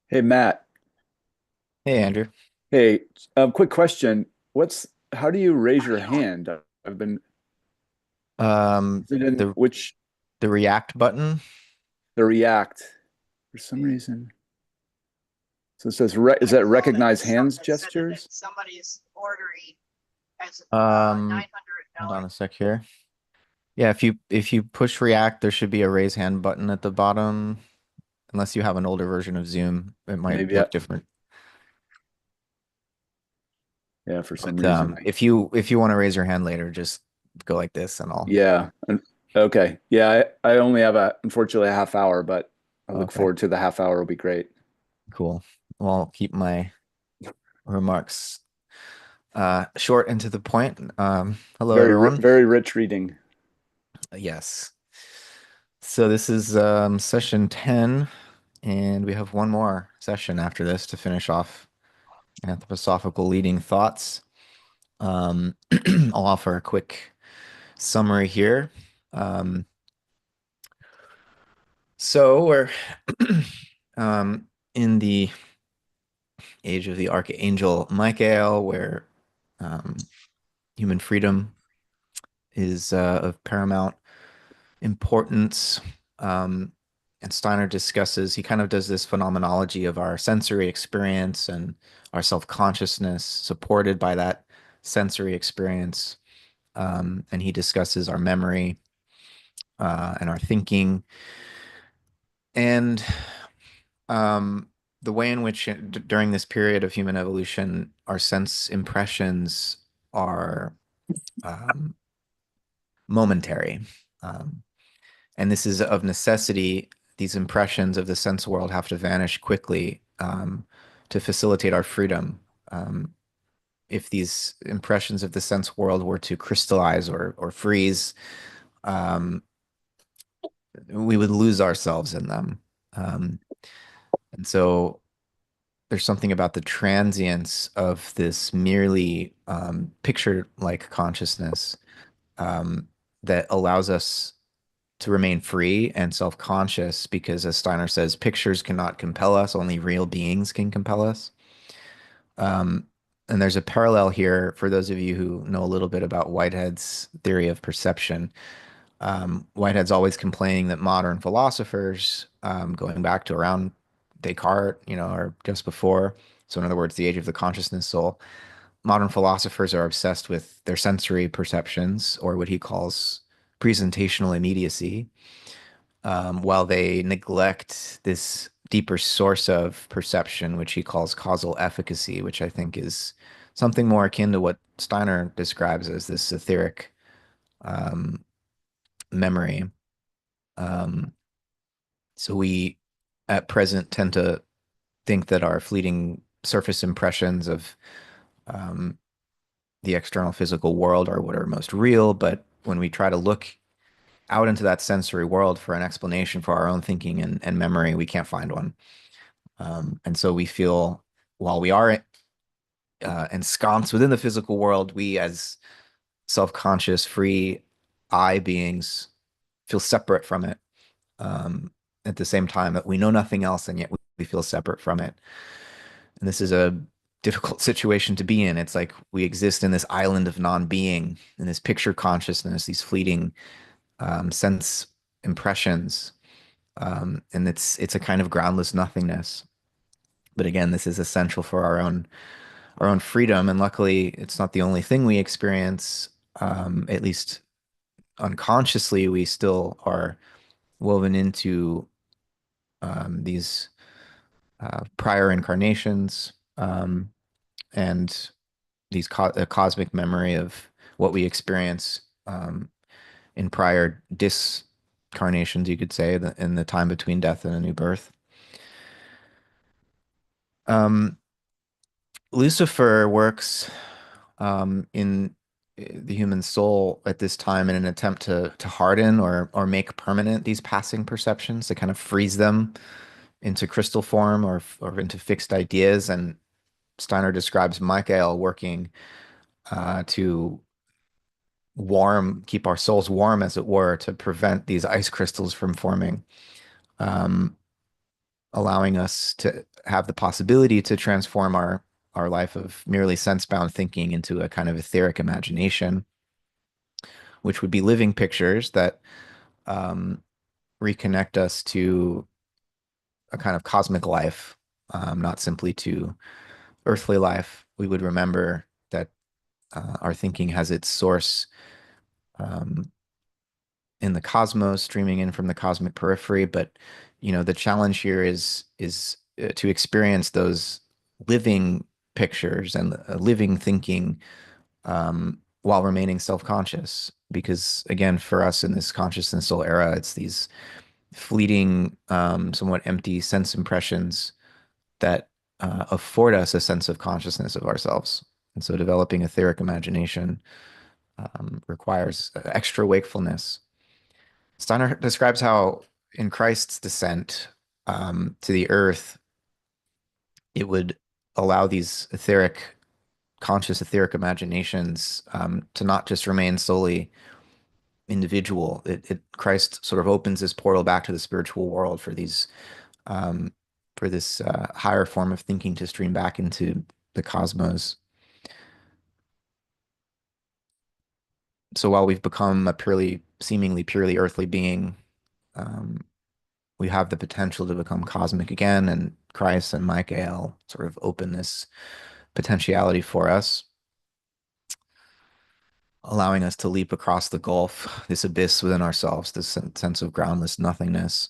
Hey Matt, Hey, Andrew. hey, quick question. How do you raise your hand? I've been, Um, is it in the which, the React button. the React for some reason? So it says, is that recognize hands gestures? Um, Hold on a sec here. Yeah, if you push React, there should be a raise hand button at the bottom. Unless you have an older version of Zoom, it might Maybe, look different. yeah, for some But reason. if you want to raise your hand later, just go like this, and I'll. Yeah. Okay. Yeah, I only have unfortunately a half hour, but I look Okay, forward to the half hour will be great. cool. Well, I'll keep my remarks short and to the point. Hello, everyone. Very rich reading. Yes. So this is session 10. And we have one more session after this to finish off anthroposophical leading thoughts. I'll offer a quick summary here. Um, so we're in the age of the Archangel Michael, where um, human freedom is of paramount importance. Um, and Steiner discusses, he kind of does this phenomenology of our sensory experience and our self-consciousness supported by that sensory experience. And he discusses our memory and our thinking and the way in which during this period of human evolution, our sense impressions are um, momentary. Um, And this is of necessity, these impressions of the sense world have to vanish quickly to facilitate our freedom. Um, if these impressions of the sense world were to crystallize or freeze, um, we would lose ourselves in them. Um, and so there's something about the transience of this merely picture-like consciousness um, that allows us to remain free and self-conscious because, as Steiner says, pictures cannot compel us, only real beings can compel us. Um, and there's a parallel here for those of you who know a little bit about Whitehead's theory of perception. Whitehead's always complaining that modern philosophers, going back to around Descartes, or just before, so in other words, the age of the consciousness soul, modern philosophers are obsessed with their sensory perceptions, or what he calls presentational immediacy, while they neglect this deeper source of perception, which he calls causal efficacy, which I think is something more akin to what Steiner describes as this etheric um, memory. Um, so we at present tend to think that our fleeting surface impressions of um, the external physical world are what are most real, but when we try to look out into that sensory world for an explanation for our own thinking and memory, we can't find one. And so we feel while we are ensconced within the physical world, we as self-conscious, free I beings feel separate from it. At the same time that we know nothing else, and yet we feel separate from it. And this is a difficult situation to be in. It's like we exist in this island of non-being, in this picture consciousness, these fleeting sense impressions, and it's a kind of groundless nothingness. But again, this is essential for our own freedom. And luckily, it's not the only thing we experience. At least unconsciously, we still are woven into these prior incarnations and these a cosmic memory of what we experience in prior discarnations, you could say, in the time between death and a new birth. Um, Lucifer works in the human soul at this time in an attempt to harden or make permanent these passing perceptions, to kind of freeze them into crystal form or into fixed ideas. And Steiner describes Michael working to keep our souls warm, as it were, to prevent these ice crystals from forming. Um, allowing us to have the possibility to transform our life of merely sense-bound thinking into a kind of etheric imagination, which would be living pictures that um, reconnect us to a kind of cosmic life, not simply to earthly life. We would remember that our thinking has its source um, in the cosmos, streaming in from the cosmic periphery. But the challenge here is to experience those living pictures and living thinking while remaining self-conscious. Because again, for us in this consciousness soul era, it's these fleeting, somewhat empty sense impressions that afford us a sense of consciousness of ourselves. And so developing etheric imagination requires extra wakefulness. Steiner describes how in Christ's descent to the earth, it would allow these conscious etheric imaginations to not just remain solely individual. Christ sort of opens this portal back to the spiritual world um, for this higher form of thinking to stream back into the cosmos. So while we've become a seemingly purely earthly being, um, we have the potential to become cosmic again, and Christ and Michael sort of open this potentiality for us, allowing us to leap across the gulf, this abyss within ourselves, this sense of groundless nothingness.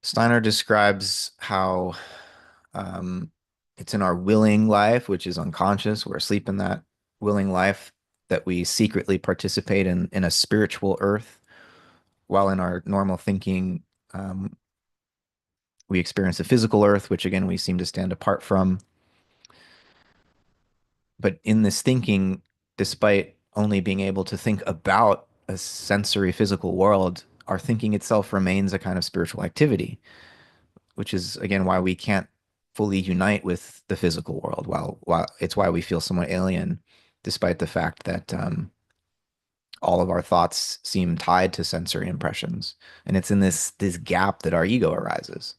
Steiner describes how um, it's in our willing life, which is unconscious, we're asleep in that willing life, that we secretly participate in a spiritual earth, while in our normal thinking, um, we experience a physical earth, which again, we seem to stand apart from. But in this thinking, despite only being able to think about a sensory physical world, our thinking itself remains a kind of spiritual activity, which is again why we can't fully unite with the physical world. While it's why we feel somewhat alien, despite the fact that all of our thoughts seem tied to sensory impressions, and it's in this gap that our ego arises.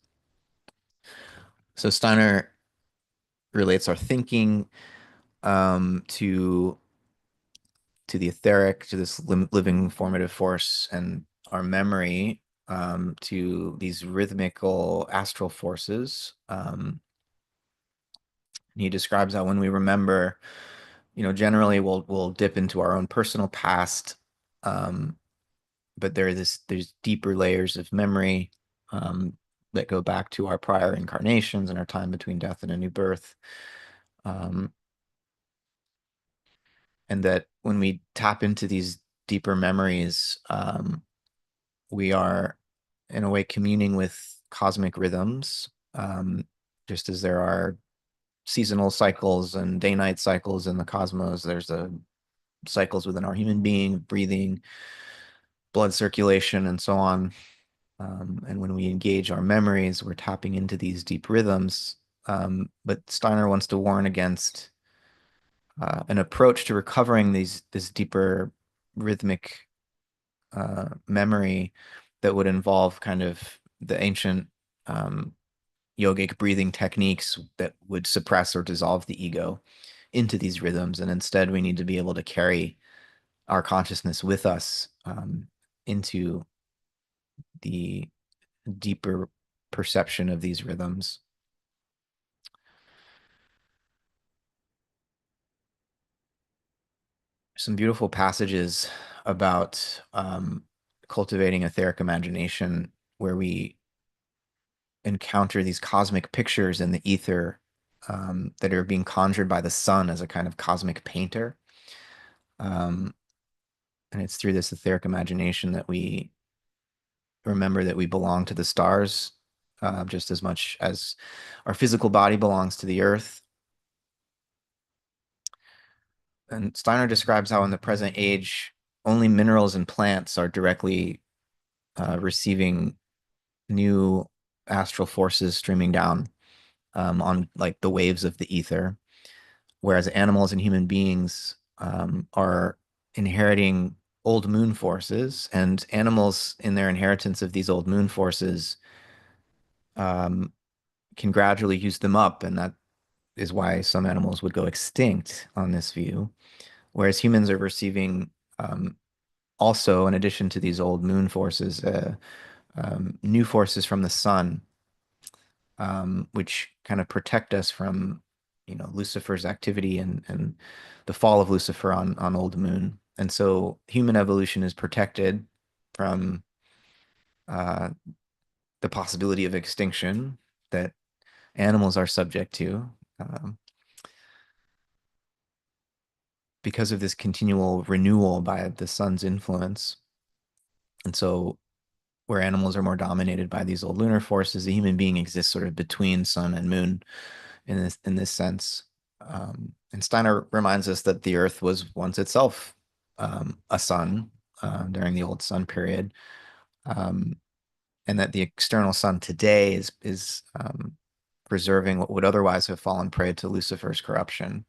So Steiner relates our thinking to the etheric, to this living formative force, and our memory to these rhythmical astral forces. He describes how when we remember, generally we'll dip into our own personal past, um, but there's deeper layers of memory that go back to our prior incarnations and our time between death and a new birth. Um, and that when we tap into these deeper memories, we are in a way communing with cosmic rhythms, just as there are seasonal cycles and day-night cycles in the cosmos. There's cycles within our human being, breathing, blood circulation, and so on. And when we engage our memories, we're tapping into these deep rhythms. But Steiner wants to warn against an approach to recovering this deeper rhythmic memory that would involve kind of the ancient um, yogic breathing techniques that would suppress or dissolve the ego into these rhythms. And instead, we need to be able to carry our consciousness with us into the deeper perception of these rhythms. Some beautiful passages about cultivating etheric imagination where we encounter these cosmic pictures in the ether that are being conjured by the sun as a kind of cosmic painter. Um, and it's through this etheric imagination that we remember that we belong to the stars just as much as our physical body belongs to the earth. And Steiner describes how in the present age, only minerals and plants are directly receiving new astral forces streaming down on like the waves of the ether, whereas animals and human beings are inheriting old moon forces, and animals in their inheritance of these old moon forces um, can gradually use them up, and that is why some animals would go extinct on this view, whereas humans are receiving also, in addition to these old moon forces, new forces from the sun, which kind of protect us from, Lucifer's activity and the fall of Lucifer on old moon. And so human evolution is protected from uh, the possibility of extinction that animals are subject to um, because of this continual renewal by the sun's influence. And so where animals are more dominated by these old lunar forces, the human being exists sort of between sun and moon in this sense. And Steiner reminds us that the Earth was once itself a sun during the old sun period, um, and that the external sun today is preserving what would otherwise have fallen prey to Lucifer's corruption.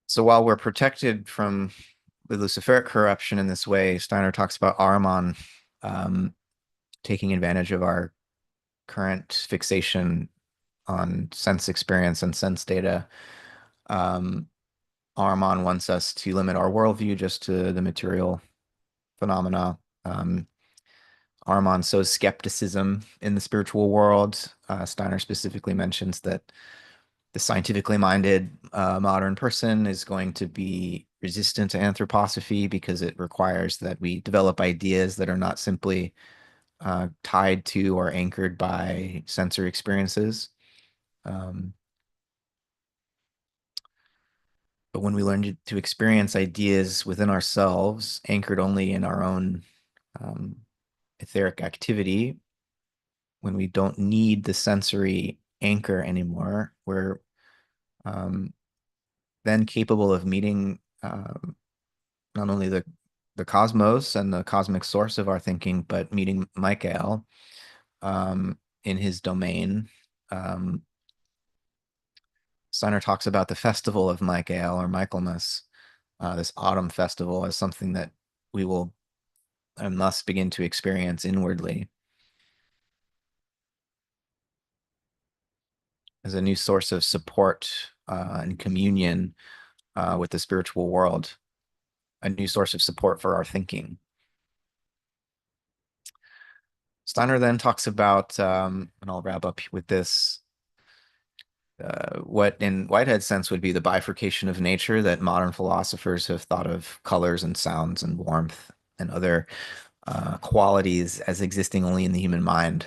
So while we're protected from the Luciferic corruption in this way, Steiner talks about Ahriman um, taking advantage of our current fixation on sense experience and sense data. Um, Ahriman wants us to limit our worldview just to the material phenomena. Ahriman sows skepticism in the spiritual world. Steiner specifically mentions that the scientifically minded modern person is going to be resistant to anthroposophy because it requires that we develop ideas that are not simply tied to or anchored by sensory experiences. Um, but when we learn to experience ideas within ourselves, anchored only in our own um, etheric activity, when we don't need the sensory anchor anymore, we're um, then capable of meeting not only the cosmos and the cosmic source of our thinking, but meeting Michael in his domain. Um, Steiner talks about the festival of Michael or Michaelmas, this autumn festival, as something that we will and must begin to experience inwardly as a new source of support and communion with the spiritual world, a new source of support for our thinking. Steiner then talks about, and I'll wrap up with this, what in Whitehead's sense would be the bifurcation of nature that modern philosophers have thought of colors and sounds and warmth and other qualities as existing only in the human mind,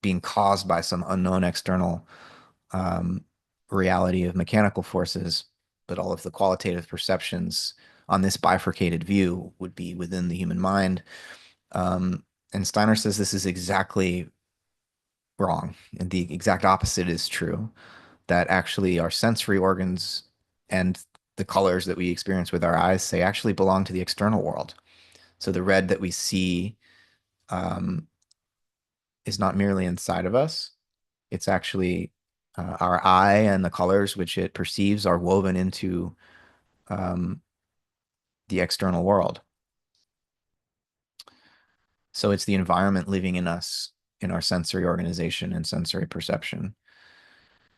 being caused by some unknown external um, reality of mechanical forces, but all of the qualitative perceptions on this bifurcated view would be within the human mind. Um, and Steiner says this is exactly wrong, and the exact opposite is true, that actually our sensory organs and the colors that we experience with our eyes say actually belong to the external world. So the red that we see um, is not merely inside of us, it's actually our eye and the colors which it perceives are woven into um, the external world. So it's the environment living in us, in our sensory organization and sensory perception.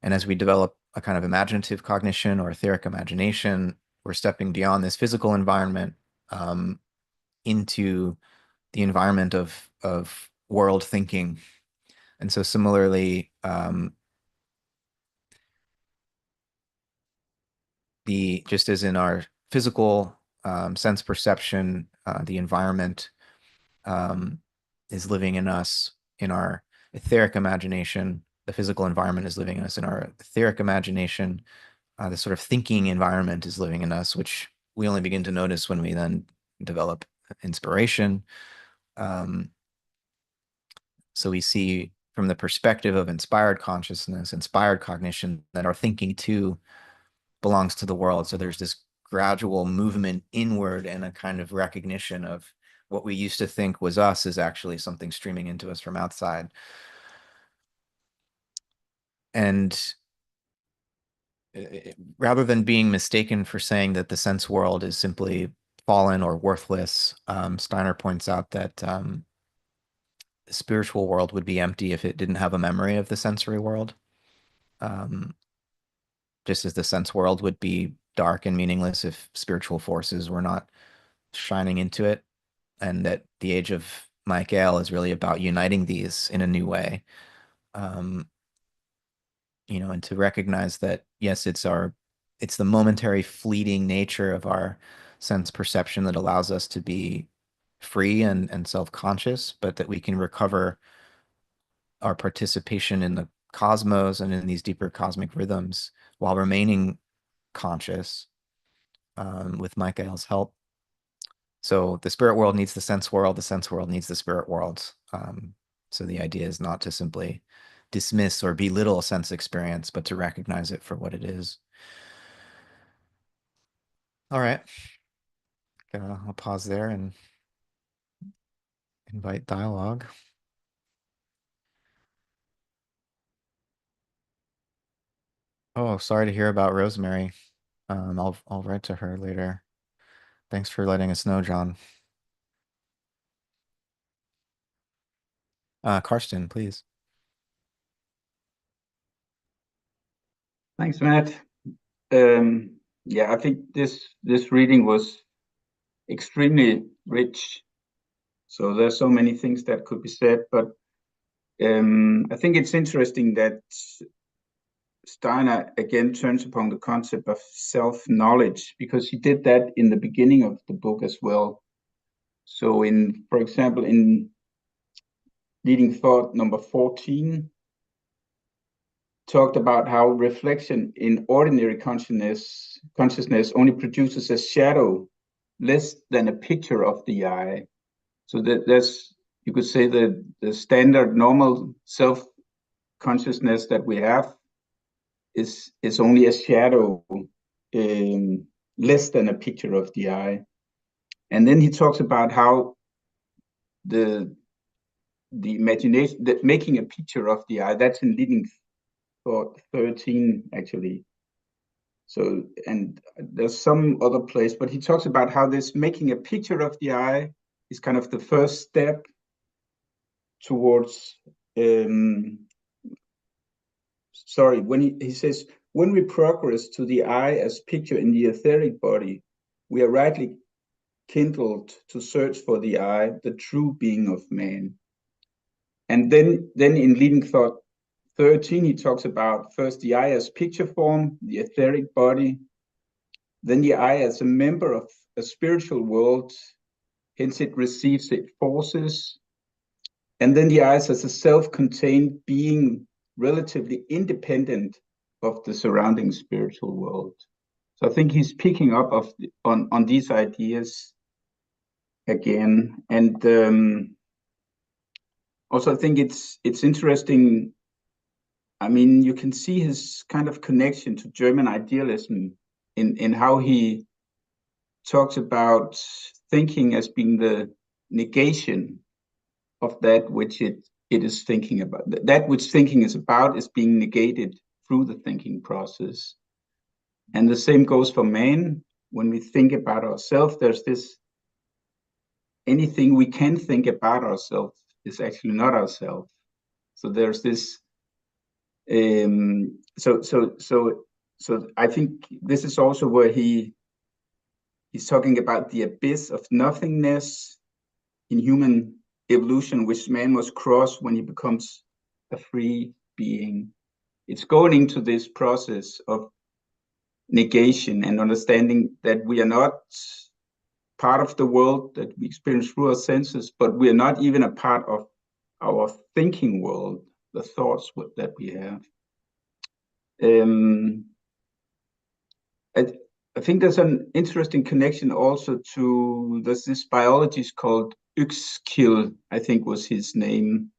And as we develop a kind of imaginative cognition or etheric imagination, we're stepping beyond this physical environment um, into the environment of world thinking. And so similarly, the just as in our physical sense perception, the environment um, is living in us in our etheric imagination. The physical environment is living in us in our etheric imagination. The sort of thinking environment is living in us, which we only begin to notice when we then develop inspiration. Um, so we see from the perspective of inspired consciousness, inspired cognition, that our thinking too belongs to the world. So there's this gradual movement inward and a kind of recognition of what we used to think was us is actually something streaming into us from outside. And rather than being mistaken for saying that the sense world is simply fallen or worthless, Steiner points out that the spiritual world would be empty if it didn't have a memory of the sensory world. Um, just as the sense world would be dark and meaningless if spiritual forces were not shining into it, and that the age of Michael is really about uniting these in a new way. Um, and to recognize that, yes, it's the momentary fleeting nature of our sense perception that allows us to be free and self-conscious, but that we can recover our participation in the cosmos and in these deeper cosmic rhythms while remaining conscious, with Michael's help. So the spirit world needs the sense world needs the spirit world. So the idea is not to simply dismiss or belittle sense experience, but to recognize it for what it is. All right. I'll pause there and invite dialogue. Oh, sorry to hear about Rosemary. I'll write to her later. Thanks for letting us know, John. Karsten, please. Thanks, Matt. Yeah, I think this reading was extremely rich. So there's so many things that could be said, but I think it's interesting that Steiner again turns upon the concept of self-knowledge, because he did that in the beginning of the book as well. So for example, in Leading Thought number 14, talked about how reflection in ordinary consciousness only produces a shadow less than a picture of the eye. So that's, you could say, the standard normal self-consciousness that we have is only a shadow, less than a picture of the eye. And then he talks about how the imagination, that making a picture of the eye, that's in Leading Thought 13 actually. So, and there's some other place, but he talks about how this making a picture of the eye is kind of the first step towards, when he says, when we progress to the eye as picture in the etheric body, we are rightly kindled to search for the eye, the true being of man. And then in Leading Thought 13, he talks about first the eye as picture form, the etheric body, then the eye as a member of a spiritual world, hence it receives its forces, and then the eye as a self-contained being, relatively independent of the surrounding spiritual world. So I think he's picking up on these ideas again, and also I think it's interesting. I mean, you can see his kind of connection to German idealism in how he talks about thinking as being the negation of that which it is thinking about. That which thinking is about is being negated through the thinking process. And the same goes for man. When we think about ourselves, there's this, anything we can think about ourselves is actually not ourselves. So there's this, so I think this is also where he's talking about the abyss of nothingness in human evolution, which man must cross when he becomes a free being. It's going into this process of negation and understanding that we are not part of the world that we experience through our senses, but we are not even a part of our thinking world, the thoughts that we have. I think there's an interesting connection also to, there's this biologist called Uexküll, I think was his name,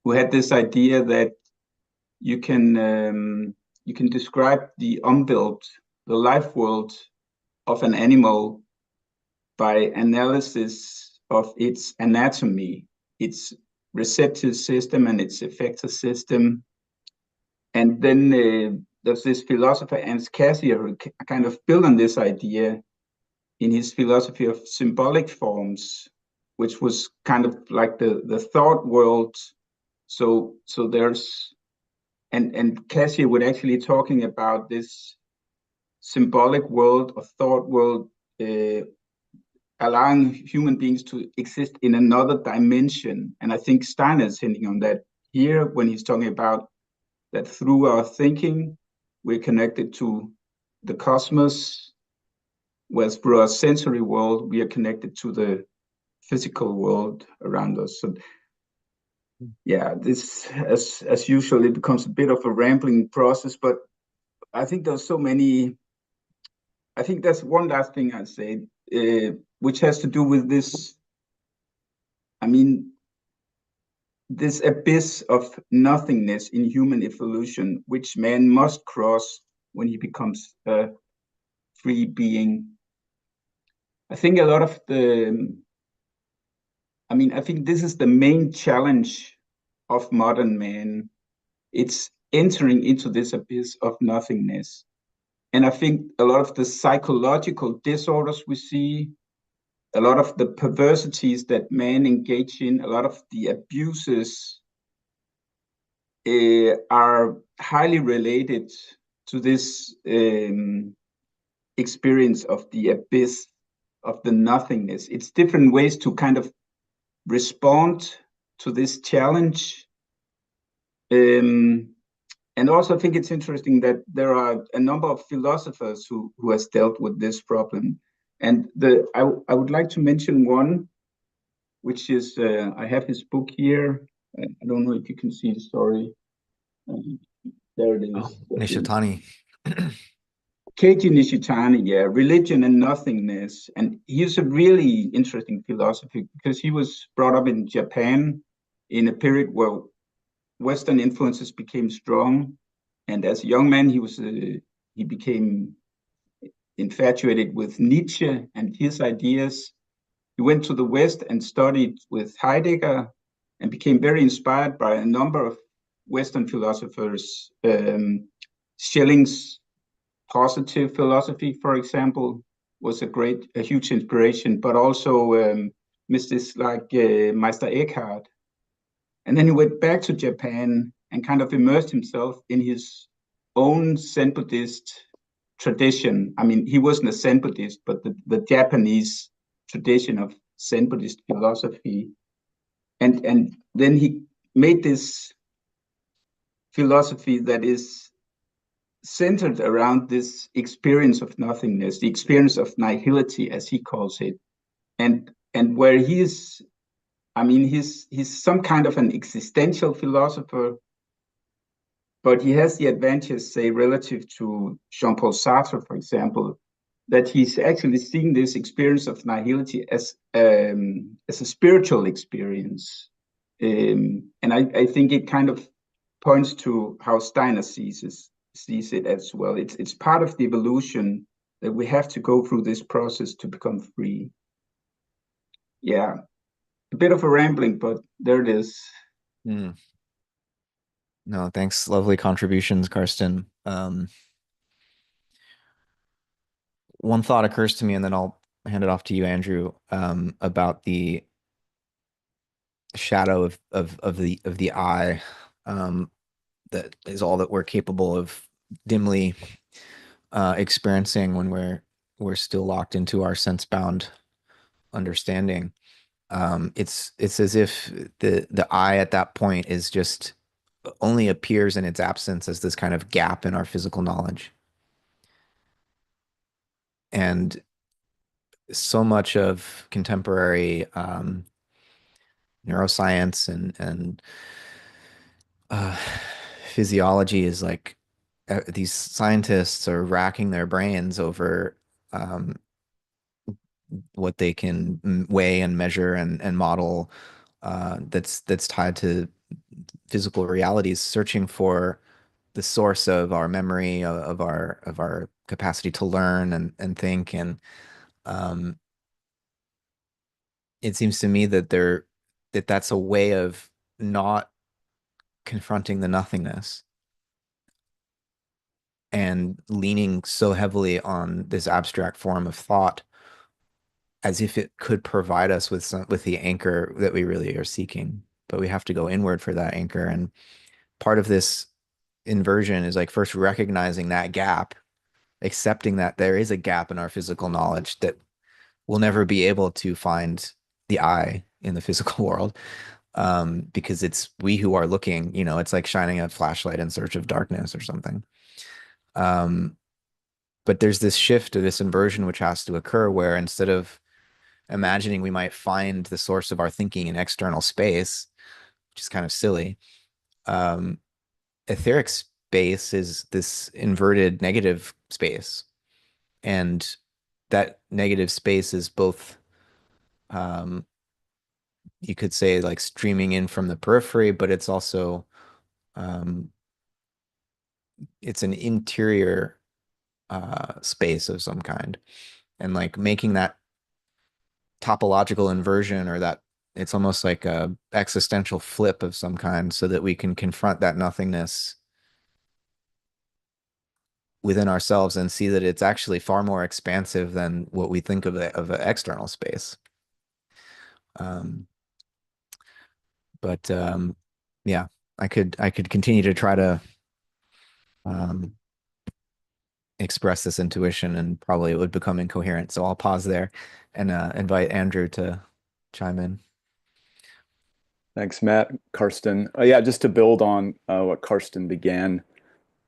who had this idea that you can describe the umwelt, the life world of an animal by analysis of its anatomy, its receptive system and its effector system. And then there's this philosopher, Ernst Cassirer, who kind of built on this idea in his philosophy of symbolic forms, which was kind of like the thought world. So there's and Cassirer would actually talking about this symbolic world or thought world, allowing human beings to exist in another dimension. And I think Steiner is hinting on that here when he's talking about that through our thinking, we're connected to the cosmos, whereas through our sensory world, we are connected to the physical world around us. So yeah, this, as usual, it becomes a bit of a rambling process, but I think there's so many. I think that's one last thing I'd say, which has to do with this. I mean, this abyss of nothingness in human evolution, which man must cross when he becomes a free being. I think a lot of I think this is the main challenge of modern man. It's entering into this abyss of nothingness. And I think a lot of the psychological disorders we see, a lot of the perversities that men engage in, a lot of the abuses are highly related to this experience of the abyss, of the nothingness. It's different ways to kind of respond to this challenge. And also, I think it's interesting that there are a number of philosophers who has dealt with this problem. And I would like to mention one, which is I have his book here. I don't know if you can see the story. There it is. Oh, Nishitani. Keiji Nishitani, yeah, Religion and Nothingness. And he's a really interesting philosopher because he was brought up in Japan in a period where Western influences became strong. And as a young man, he became infatuated with Nietzsche and his ideas. He went to the West and studied with Heidegger and became very inspired by a number of Western philosophers. Schelling's positive philosophy, for example, was a huge inspiration, but also mystics like Meister Eckhart. And then he went back to Japan and kind of immersed himself in his own Zen Buddhist tradition. I mean, he wasn't a Zen Buddhist, but the Japanese tradition of Zen Buddhist philosophy. And then he made this philosophy that is centered around this experience of nothingness, the experience of nihility, as he calls it. And where he's some kind of an existential philosopher, but he has the advantage, say, relative to Jean-Paul Sartre, for example, that he's actually seeing this experience of nihility as a spiritual experience. And I think it kind of points to how Steiner sees it as well. It's part of the evolution that we have to go through this process to become free. Yeah, a bit of a rambling, but there it is. Mm. No, thanks. Lovely contributions, Karsten. One thought occurs to me, and then I'll hand it off to you, Andrew, about the shadow of the eye, that is all that we're capable of dimly experiencing when we're still locked into our sense-bound understanding. It's as if the I at that point is just only appears in its absence as this kind of gap in our physical knowledge. And so much of contemporary neuroscience and physiology is like these scientists are racking their brains over what they can weigh and measure and model, that's tied to physical realities, searching for the source of our memory, of our capacity to learn and think. And it seems to me that that's a way of not confronting the nothingness. and leaning so heavily on this abstract form of thought as if it could provide us with the anchor that we really are seeking. But we have to go inward for that anchor. And part of this inversion is like first recognizing that gap, accepting that there is a gap in our physical knowledge, that we'll never be able to find the I in the physical world, because it's we who are looking. It's like shining a flashlight in search of darkness or something. But there's this shift or this inversion which has to occur, where instead of imagining we might find the source of our thinking in external space, which is kind of silly, um, etheric space is this inverted negative space. And that negative space is both, you could say, like streaming in from the periphery, but it's also, it's an interior space of some kind. And like making that topological inversion, or that it's almost like a existential flip of some kind, so that we can confront that nothingness within ourselves and see that it's actually far more expansive than what we think of an external space. But yeah, I could continue to try to express this intuition, and probably it would become incoherent. So I'll pause there and invite Andrew to chime in. Thanks, Matt. Karsten. Yeah, just to build on what Karsten began,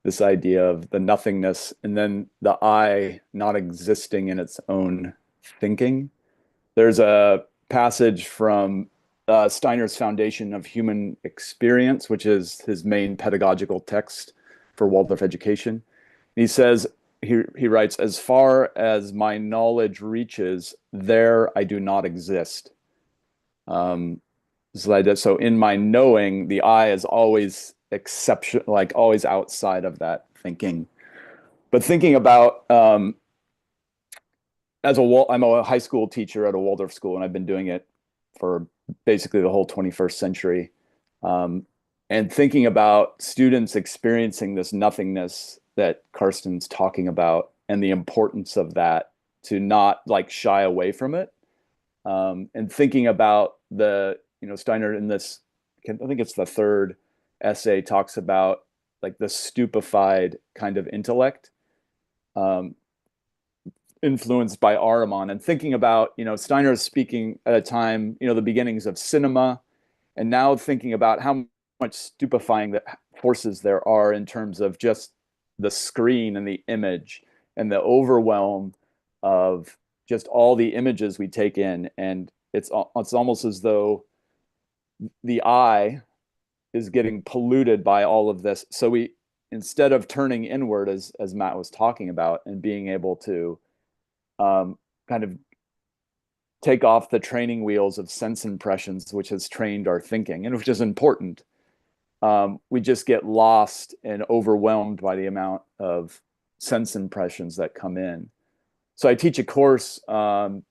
this idea of the nothingness and then the I not existing in its own thinking. There's a passage from Steiner's Foundation of Human Experience, which is his main pedagogical text for Waldorf education. He says, he writes, "As far as my knowledge reaches, there I do not exist." So in my knowing, the I is always exception, like always outside of that thinking. But thinking about, I'm a high school teacher at a Waldorf school, and I've been doing it for basically the whole 21st century. And thinking about students experiencing this nothingness that Karsten's talking about, and the importance of that, to not like shy away from it. And thinking about Steiner in this, I think it's the third essay, talks about like the stupefied kind of intellect, influenced by Ahriman, and thinking about, Steiner is speaking at a time, the beginnings of cinema, and now thinking about how much stupefying forces there are in terms of just the screen and the image and the overwhelm of just all the images we take in. And it's almost as though the eye is getting polluted by all of this. So we, instead of turning inward, as Matt was talking about, and being able to kind of take off the training wheels of sense impressions, which has trained our thinking and which is important, we just get lost and overwhelmed by the amount of sense impressions that come in. So I teach a course to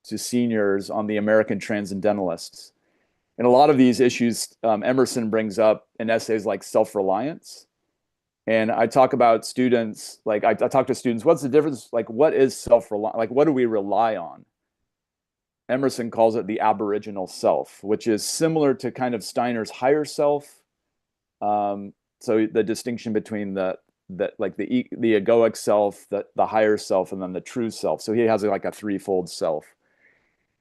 seniors on the American Transcendentalists. And a lot of these issues Emerson brings up in essays like self-reliance. And I talk about students, like I talk to students, what's the difference? Like, what is self-reliance? Like, what do we rely on? Emerson calls it the aboriginal self, which is similar to kind of Steiner's higher self. So the distinction between the egoic self, the higher self, and then the true self. So he has like a threefold self.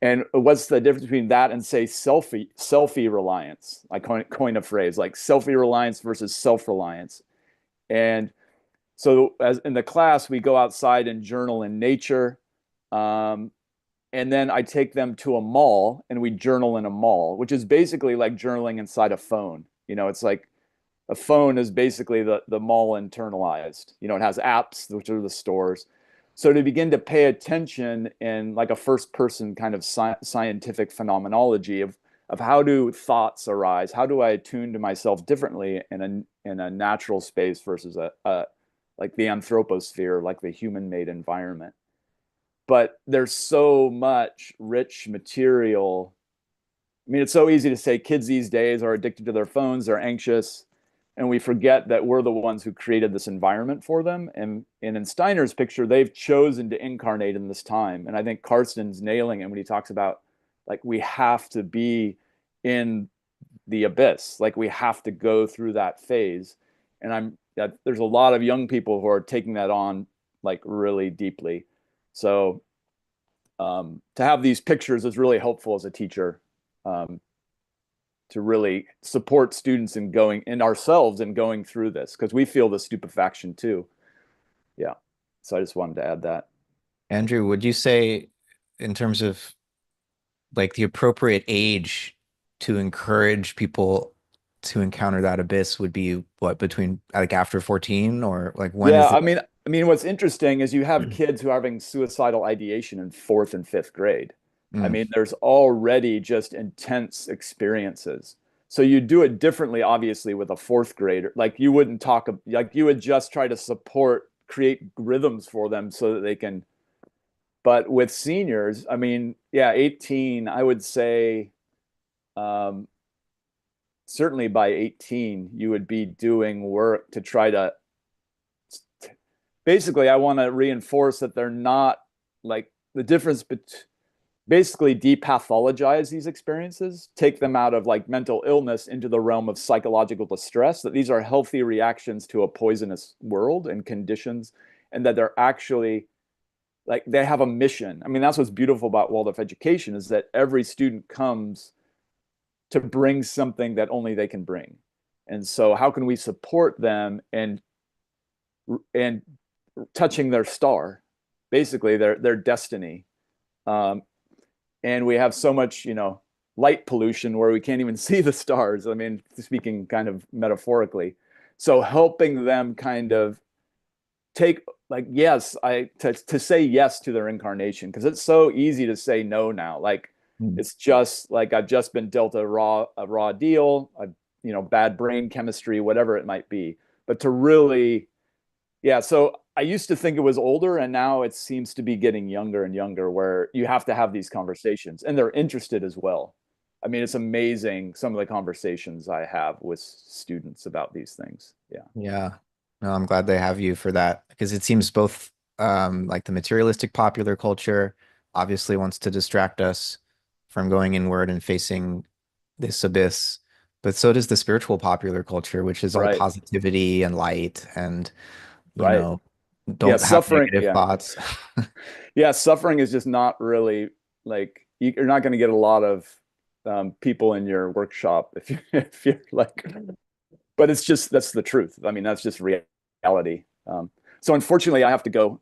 And what's the difference between that and, say, selfie reliance? I coin a phrase like selfie reliance versus self-reliance. And so as in the class, we go outside and journal in nature. And then I take them to a mall and we journal in a mall, which is basically like journaling inside a phone. It's like a phone is basically the mall internalized. It has apps, which are the stores. So to begin to pay attention in like a first person kind of scientific phenomenology of how do thoughts arise? How do I attune to myself differently in a natural space versus like the anthroposphere, like the human-made environment? But there's so much rich material. I mean, it's so easy to say kids these days are addicted to their phones, they're anxious. and we forget that we're the ones who created this environment for them. And in Steiner's picture, they've chosen to incarnate in this time. And I think Karsten's nailing it when he talks about, like, we have to be in the abyss, like we have to go through that phase. And there's a lot of young people who are taking that on, like, really deeply. So to have these pictures is really helpful as a teacher, to really support students in going, and ourselves in going through this, because we feel the stupefaction too. Yeah. So I just wanted to add that. Andrew, would you say, in terms of like the appropriate age to encourage people to encounter that abyss would be what, between like after 14, or like when Yeah, is it? I mean, what's interesting is you have kids who are having suicidal ideation in fourth and fifth grade. I Mm, mean, there's already just intense experiences. So you do it differently, obviously, with a fourth grader. Like, you wouldn't talk, like, you would just try to support, create rhythms for them so that they can. But with seniors, I mean, yeah, 18, I would say, um, certainly by 18, you would be doing work to try to, basically, I want to reinforce that they're not, like, the difference basically depathologize these experiences, take them out of, like, mental illness into the realm of psychological distress, that these are healthy reactions to a poisonous world and conditions, and that they're actually, like, they have a mission. I mean, that's what's beautiful about Waldorf education, is that every student comes to bring something that only they can bring. And so how can we support them and touching their star, basically their destiny. Um, and we have so much, light pollution where we can't even see the stars. I mean, speaking kind of metaphorically. So helping them kind of take, like, yes, to say yes to their incarnation, because it's so easy to say no now. Like, mm. it's just like, I've just been dealt a raw deal, bad brain chemistry, whatever it might be. But to really, yeah, so I used to think it was older, and now it seems to be getting younger and younger, where you have to have these conversations, and they're interested as well. I mean, it's amazing some of the conversations I have with students about these things. Yeah. Yeah. No, I'm glad they have you for that, because it seems both like the materialistic popular culture obviously wants to distract us from going inward and facing this abyss, but so does the spiritual popular culture, which is all Right. positivity and light and, you Right. know, Yeah. don't have Suffering. negative Yeah. thoughts. Yeah. Suffering is just not really, like, you're not going to get a lot of people in your workshop if you're like, but it's just, that's the truth. I mean, that's just reality. So unfortunately, I have to go.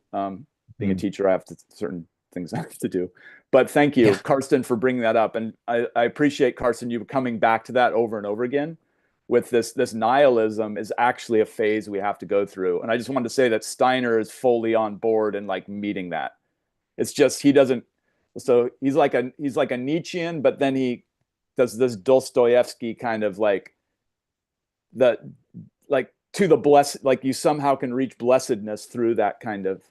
Being a Mm. teacher, I have certain things I have to do. But thank you, Yeah. Karsten, for bringing that up, and I appreciate, Karsten, you coming back to that over and over again. With this nihilism is actually a phase we have to go through, and I just wanted to say that Steiner is fully on board and, like, meeting that. It's just he doesn't. So he's like a Nietzschean, but then he does this Dostoevsky kind of, like, the, like, to the blessed, like, you somehow can reach blessedness through that kind of,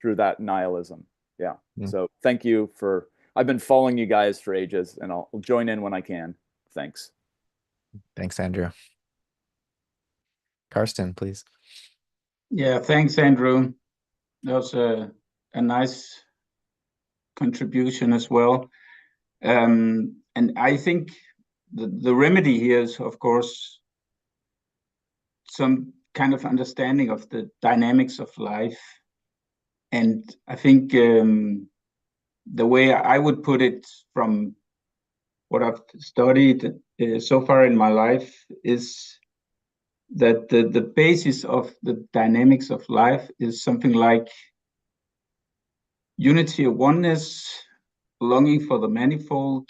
through that nihilism. Yeah. Mm. So thank you for, I've been following you guys for ages, and I'll join in when I can. Thanks. Thanks, Andrew. Karsten, please. Yeah, thanks, Andrew. That was a nice contribution as well. And I think the remedy here is, of course, some kind of understanding of the dynamics of life. And I think the way I would put it, from what I've studied so far in my life, is that the basis of the dynamics of life is something like unity or oneness, longing for the manifold,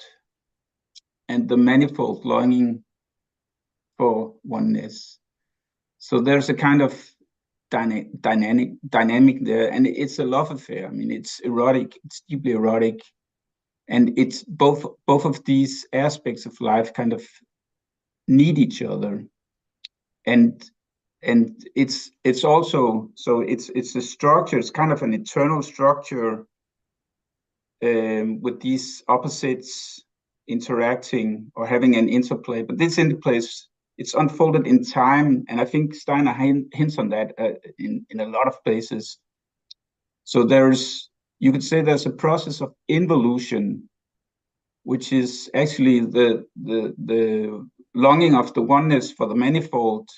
and the manifold longing for oneness. So there's a kind of dynamic there, and it's a love affair. I mean, it's erotic, it's deeply erotic, and it's both of these aspects of life kind of need each other, and it's also, so it's a structure. It's kind of an eternal structure, with these opposites interacting or having an interplay. But this interplay it's unfolded in time, and I think Steiner hints on that in a lot of places. So you could say there's a process of involution, which is actually the longing of the oneness for the manifold,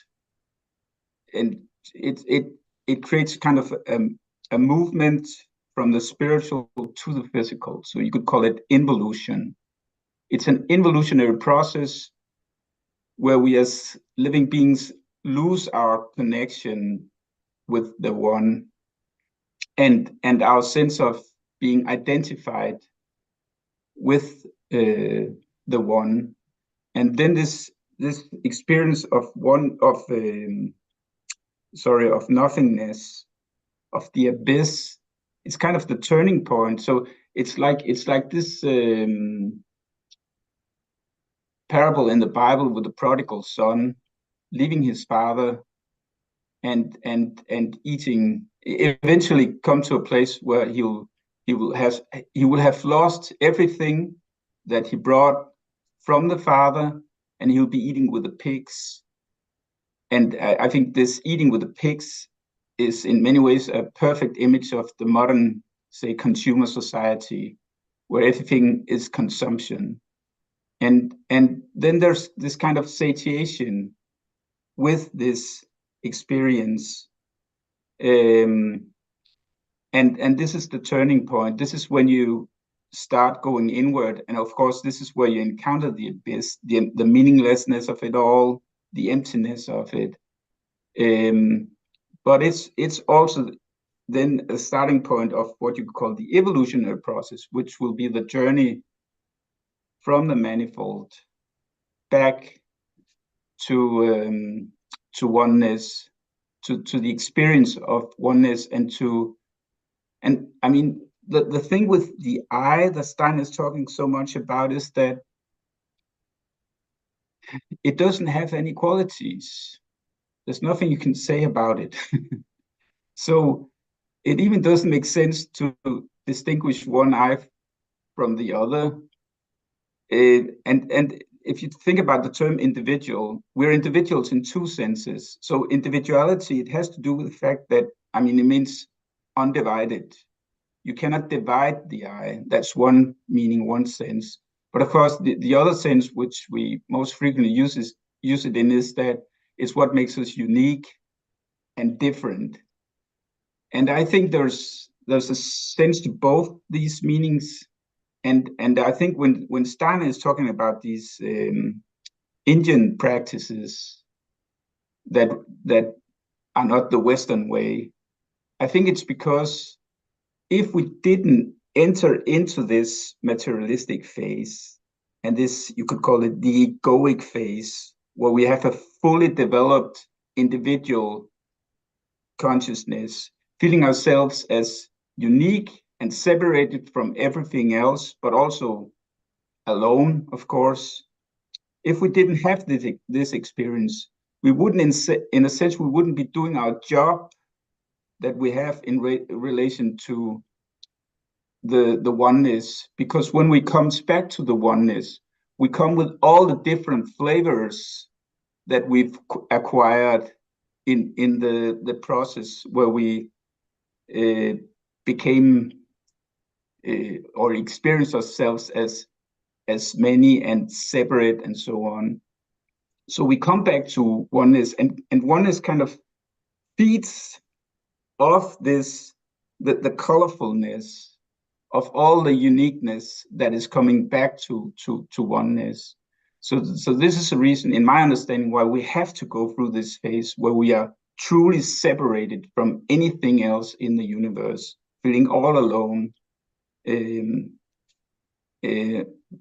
and it creates kind of a movement from the spiritual to the physical. So you could call it involution. It's an involutionary process where we as living beings lose our connection with the one, and our sense of being identified with the one. And then this experience of of nothingness, of the abyss, it's kind of the turning point. So it's like this parable in the Bible with the prodigal son leaving his father and eating, eventually come to a place where he will have lost everything that he brought from the father, and he'll be eating with the pigs. And I think this eating with the pigs is in many ways a perfect image of the modern, say, consumer society, where everything is consumption. And then there's this kind of satiation with this experience. And this is the turning point. This is when you start going inward. And of course, this is where you encounter the abyss, the meaninglessness of it all, the emptiness of it. But it's also then a starting point of what you could call the evolutionary process, which will be the journey from the manifold back to oneness, to the experience of oneness, and I mean the thing with the I that Stein is talking so much about is that it doesn't have any qualities. There's nothing you can say about it. So it even doesn't make sense to distinguish one I from the other. And if you think about the term individual, we're individuals in two senses. So individuality, it has to do with the fact that, I mean, it means undivided. You cannot divide the I. That's one meaning, one sense. But of course, the other sense which we most frequently use it in is that it's what makes us unique and different. And I think there's a sense to both these meanings. And I think when Steiner is talking about these Indian practices that are not the Western way, I think it's because if we didn't enter into this materialistic phase, and this, you could call it the egoic phase, where we have a fully developed individual consciousness, feeling ourselves as unique and separated from everything else, but also alone, of course. If we didn't have this experience, we wouldn't, in a sense, we wouldn't be doing our job that we have in relation to the oneness, because when we come back to the oneness, we come with all the different flavors that we've acquired in the process where we became or experienced ourselves as many and separate and so on. So we come back to oneness, and oneness kind of feeds off this, the colorfulness of all the uniqueness that is coming back to oneness. So this is a reason, in my understanding, why we have to go through this phase where we are truly separated from anything else in the universe, feeling all alone.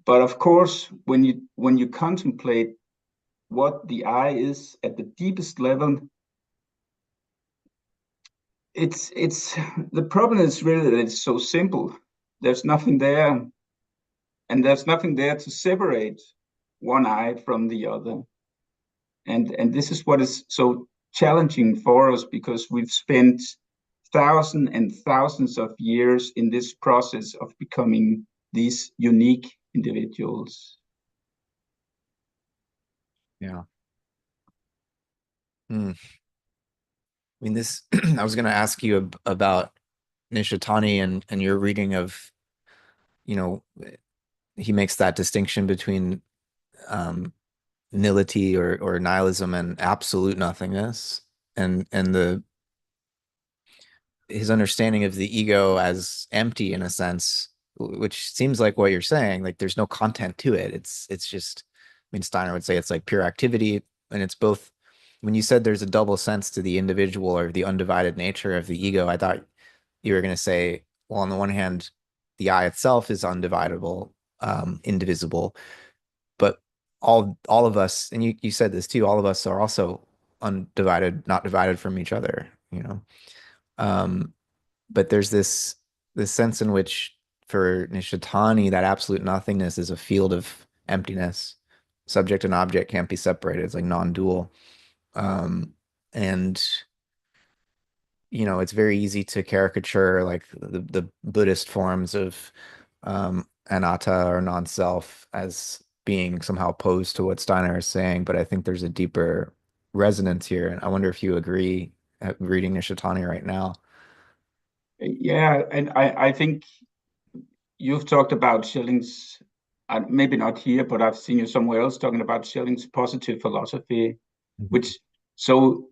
But of course, when you contemplate what the I is at the deepest level, it's the problem is really that it's so simple. There's nothing there, and there's nothing there to separate one I from the other. And this is what is so challenging for us, because we've spent thousands and thousands of years in this process of becoming these unique individuals. Yeah. Hmm. I mean, this, I was going to ask you about Nishitani and your reading of, you know, he makes that distinction between um, nility or nihilism and absolute nothingness, and the his understanding of the ego as empty in a sense, which seems like what you're saying. Like there's no content to it. It's just, I mean, Steiner would say it's like pure activity, and it's both. When you said there's a double sense to the individual or the undivided nature of the ego, I thought you were going to say, well, on the one hand, the I itself is undividable, indivisible, but all of us, and you said this too, all of us are also undivided, not divided from each other, you know. Um, but there's this sense in which for Nishitani, that absolute nothingness is a field of emptiness. Subject and object can't be separated. It's like non-dual. And it's very easy to caricature like the Buddhist forms of anatta or non-self as being somehow opposed to what Steiner is saying, but I think there's a deeper resonance here. And I wonder if you agree reading Nishitani right now. Yeah, and I think you've talked about Schelling's, maybe not here, but I've seen you somewhere else talking about Schelling's positive philosophy, Mhm. which so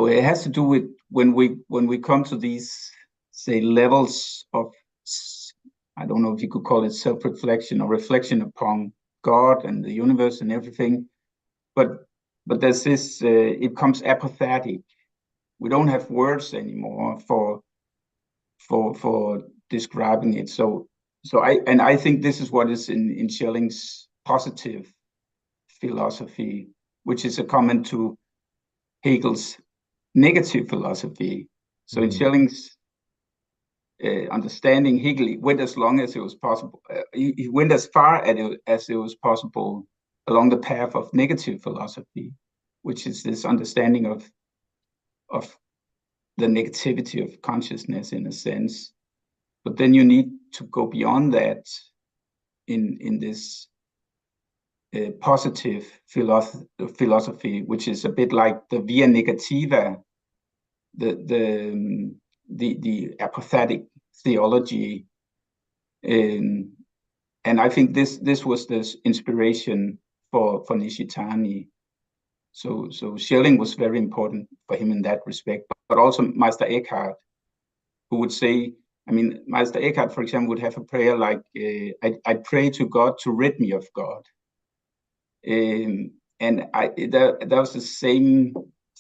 it has to do with when we come to these, say, levels of, I don't know if you could call it self-reflection or reflection upon God and the universe and everything, but there's this, it comes apathetic. We don't have words anymore for describing it. So I think this is what is in Schelling's positive philosophy, which is a comment to Hegel's negative philosophy. So in Mhm. Schelling's understanding, Hegel went as long as it was possible. He went as far as it was possible along the path of negative philosophy, which is this understanding of the negativity of consciousness in a sense. But then you need to go beyond that in this positive philosophy, which is a bit like the via negativa, the apathetic theology. Um, and I think this was this inspiration for Nishitani. So Schelling was very important for him in that respect, but also Meister Eckhart, who would say, I mean, Meister Eckhart, for example, would have a prayer like, I pray to God to rid me of God. And that was the same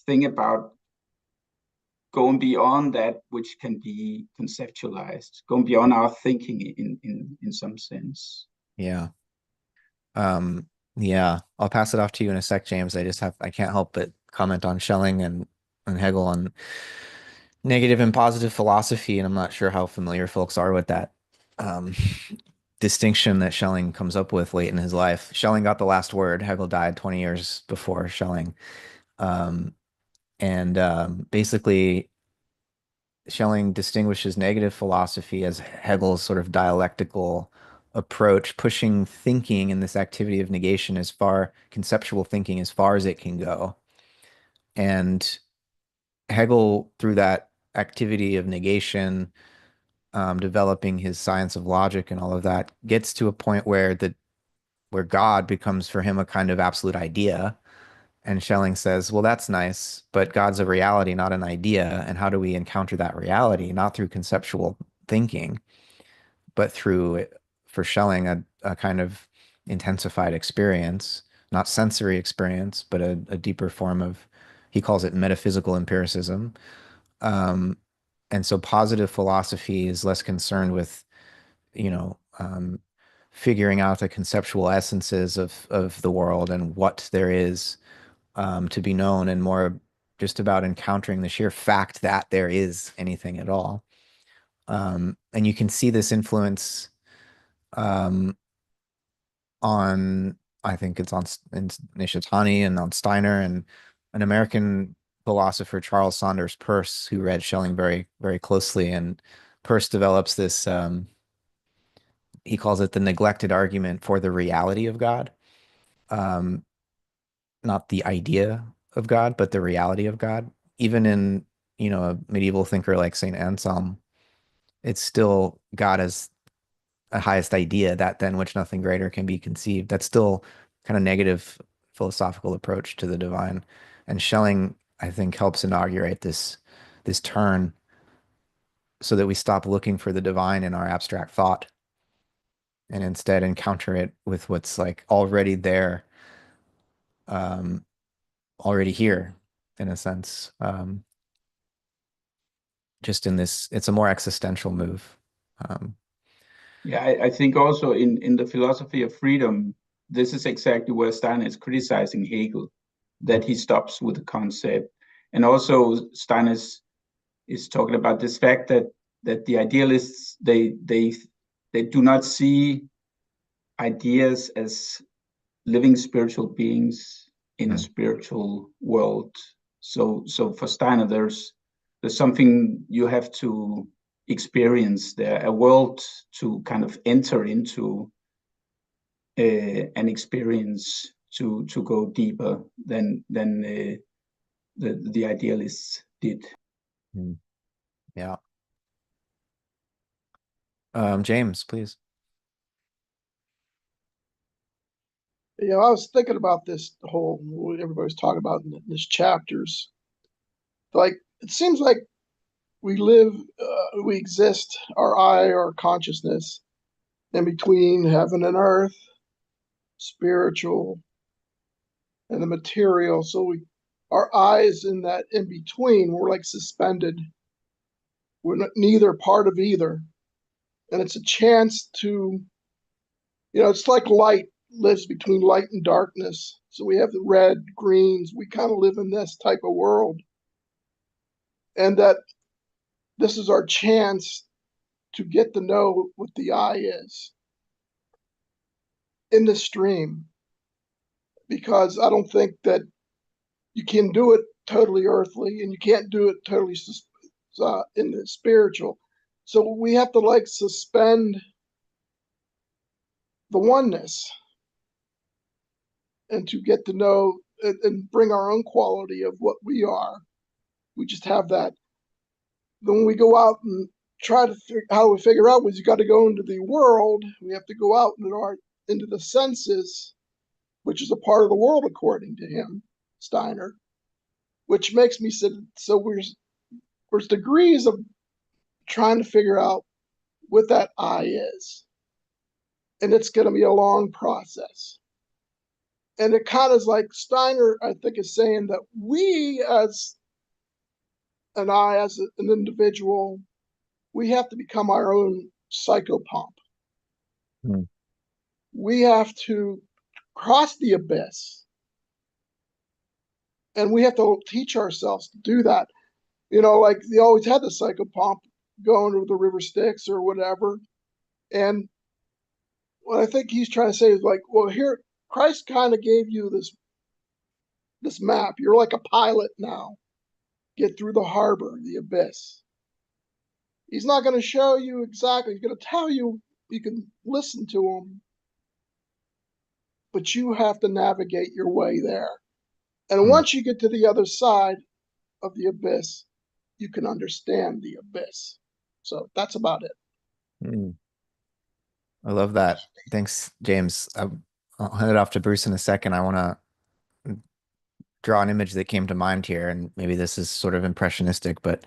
thing about going beyond that which can be conceptualized, going beyond our thinking in some sense. Yeah. Um, yeah, I'll pass it off to you in a sec, James. I can't help but comment on Schelling and Hegel on negative and positive philosophy, and I'm not sure how familiar folks are with that um, distinction that Schelling comes up with late in his life. Schelling got the last word. Hegel died 20 years before Schelling. And basically, Schelling distinguishes negative philosophy as Hegel's sort of dialectical approach, pushing thinking in this activity of negation as far, conceptual thinking as far as it can go. And Hegel, through that activity of negation, developing his science of logic and all of that, gets to a point where God becomes for him a kind of absolute idea. And Schelling says, well, that's nice, but God's a reality, not an idea. And how do we encounter that reality? Not through conceptual thinking, but through, for Schelling, a kind of intensified experience, not sensory experience, but a deeper form of, he calls it metaphysical empiricism. Um, and so positive philosophy is less concerned with, you know, figuring out the conceptual essences of the world and what there is to be known, and more just about encountering the sheer fact that there is anything at all. And you can see this influence um, on, I think it's on in Nishitani and on Steiner and an American philosopher, Charles Saunders Peirce, who read Schelling very, very closely. And Peirce develops this, he calls it the neglected argument for the reality of God. Um, Not the idea of God, but the reality of God. Even in, a medieval thinker like Saint Anselm, it's still God as a highest idea, that than which nothing greater can be conceived. That's still kind of negative philosophical approach to the divine. And Schelling, I think, helps inaugurate this turn so that we stop looking for the divine in our abstract thought and instead encounter it with what's like already there, um, already here, in a sense. Just in this, it's a more existential move. Um, Yeah, I think also in the philosophy of freedom, this is exactly where Steiner is criticizing Hegel, that he stops with the concept. And also Steiner is talking about this fact that the idealists they do not see ideas as living spiritual beings in a mm, spiritual world. So for Steiner, there's something you have to experience there, a world to kind of enter into, an experience to go deeper than the idealists did. mm, yeah. James, please. I was thinking about this whole what everybody's talking about in this chapters. Like it seems like we exist, our consciousness, in between heaven and earth, spiritual and the material. So our eyes in that in between, we're like suspended. We're neither part of either, and it's a chance to, it's like light lives between light and darkness. So we have the red, greens. We kind of live in this type of world, and that this is our chance to get to know what the I is in the stream, because I don't think that you can do it totally earthly and you can't do it totally in the spiritual. So we have to like suspend the oneness and to get to know and bring our own quality of what we are. We just have that. Then when we go out and try to how we figure out was you got to go into the world. We have to go out into the senses, which is a part of the world according to him, Steiner, which makes me say so there's degrees of trying to figure out what that I is. And it's going to be a long process. And it kind of is like Steiner, I think, is saying that we as an I, as an individual, we have to become our own psychopomp. Mm, We have to cross the abyss. And we have to teach ourselves to do that. Like they always had the psychopomp going to the river Styx or whatever. And what I think he's trying to say is like, well, here Christ kind of gave you this map. You're like a pilot now. Get through the harbor, the abyss. He's not going to show you exactly. He's going to tell you. You can listen to him, but you have to navigate your way there. And mm, once you get to the other side of the abyss, you can understand the abyss. So that's about it. mm. I love that. Thanks, James. I'll hand it off to Bruce in a second. I want to draw an image that came to mind here, and maybe this is sort of impressionistic, but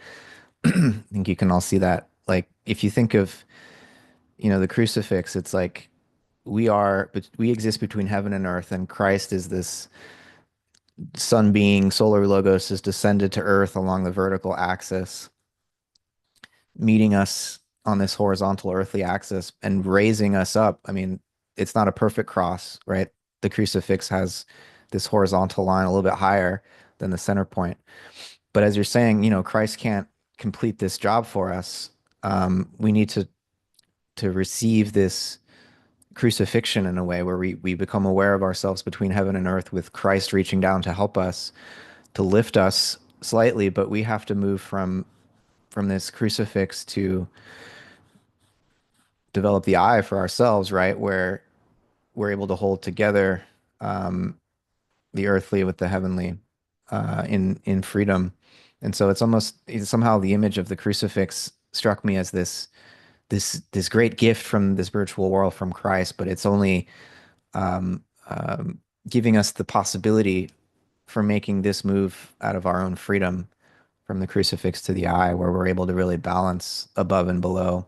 I think you can all see that. Like, if you think of, the crucifix, it's like but we exist between heaven and earth, and Christ is this sun being, solar logos, has descended to earth along the vertical axis, meeting us on this horizontal earthly axis and raising us up. I mean, it's not a perfect cross, right? The crucifix has this horizontal line a little bit higher than the center point. But as you're saying, Christ can't complete this job for us. We need to receive this crucifixion in a way where we become aware of ourselves between heaven and earth, with Christ reaching down to help us, to lift us slightly, but we have to move from this crucifix to develop the eye for ourselves, right? Where we're able to hold together, the earthly with the heavenly. in freedom. And so it's somehow the image of the crucifix struck me as this great gift from the spiritual world from Christ, but it's only um, giving us the possibility for making this move out of our own freedom from the crucifix to the eye, where we're able to really balance above and below,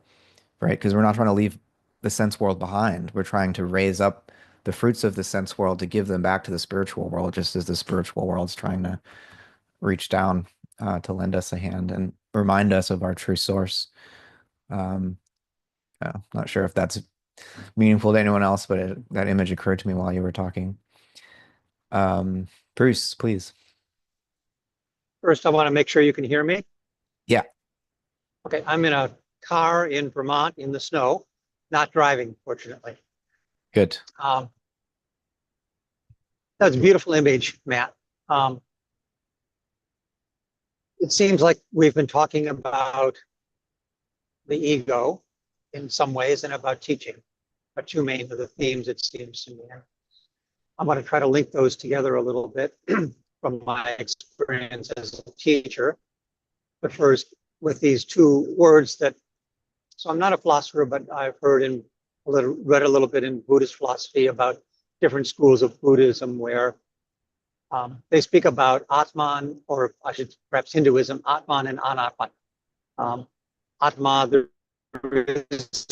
right? Because we're not trying to leave the sense world behind. We're trying to raise up the fruits of the sense world to give them back to the spiritual world, just as the spiritual world's trying to reach down to lend us a hand and remind us of our true source. Um, Not sure if that's meaningful to anyone else, but that image occurred to me while you were talking. Bruce, please. First, I want to make sure you can hear me. Yeah. Okay, I'm in a car in Vermont in the snow, not driving, fortunately. Good. That's a beautiful image, Matt. It seems like we've been talking about the ego in some ways and about teaching, are two main of the themes, it seems to me. I'm going to try to link those together a little bit from my experience as a teacher. But first, with these two words that, so I'm not a philosopher, but I've read a little bit in Buddhist philosophy about different schools of Buddhism where they speak about Atman, or I should perhaps Hinduism, Atman and Anatman. Atma, there is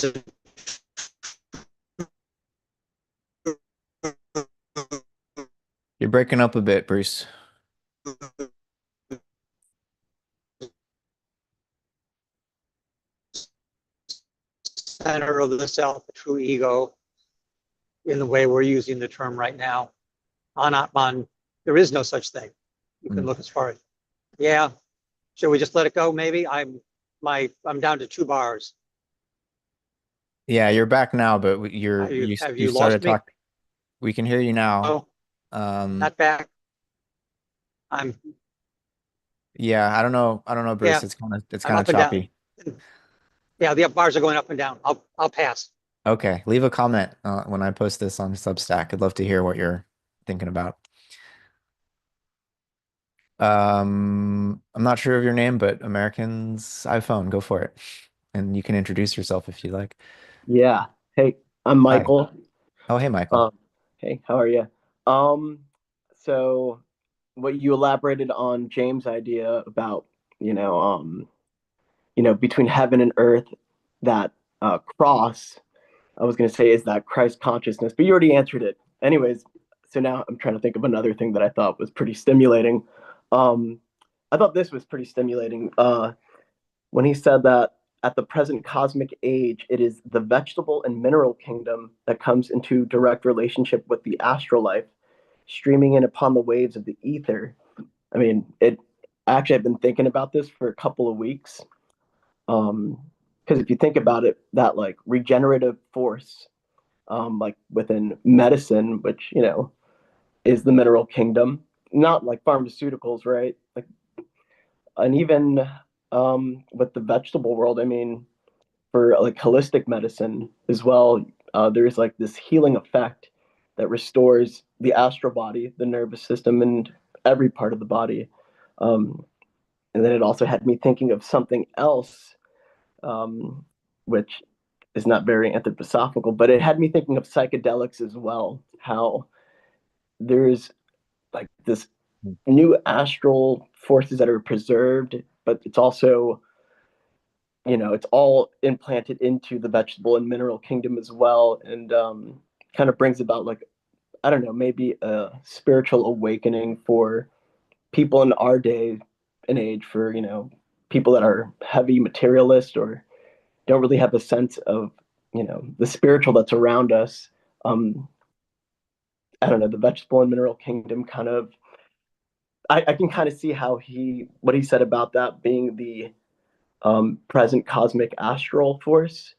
You're breaking up a bit, Bruce. center of the self, the true ego, in the way we're using the term right now. Anatman, there is no such thing. You can look as far as, yeah. Should we just let it go? Maybe I'm down to 2 bars. Yeah, you're back now, but Have you you started lost me? talking. We can hear you now. Oh, not back. Yeah, I don't know, Bruce. Yeah, It's I'm kind of up and down. choppy. Yeah, the bars are going up and down. I'll pass. Okay, leave a comment when I post this on Substack. I'd love to hear what you're thinking about. I'm not sure of your name, but American's iPhone, go for it. And you can introduce yourself if you like. Yeah. Hey, I'm Hi. Michael. Oh, hey, Michael. Hey, how are you? So what you elaborated on James' idea about, between heaven and earth, that cross, I was going to say is that Christ consciousness, but you already answered it. Anyways, so now I'm trying to think of another thing that I thought was pretty stimulating. Um, I thought this was pretty stimulating. When he said that at the present cosmic age, it is the vegetable and mineral kingdom that comes into direct relationship with the astral life, streaming in upon the waves of the ether. I mean, it actually, I've been thinking about this for a couple of weeks. Because if you think about it, that like regenerative force, like within medicine, which, is the mineral kingdom, not like pharmaceuticals, right? Like, and even with the vegetable world, I mean, for like holistic medicine as well, there's like this healing effect that restores the astral body, the nervous system, and every part of the body. And then it also had me thinking of something else, which is not very anthroposophical, but it had me thinking of psychedelics as well. How there's like this new astral forces that are preserved, but it's also, it's all implanted into the vegetable and mineral kingdom as well, and kind of brings about like, I don't know, maybe a spiritual awakening for people in our day and age, for people that are heavy materialist or don't really have a sense of the spiritual that's around us. um I don't know, the vegetable and mineral kingdom kind of, I can kind of see how what he said about that being the present cosmic astral force,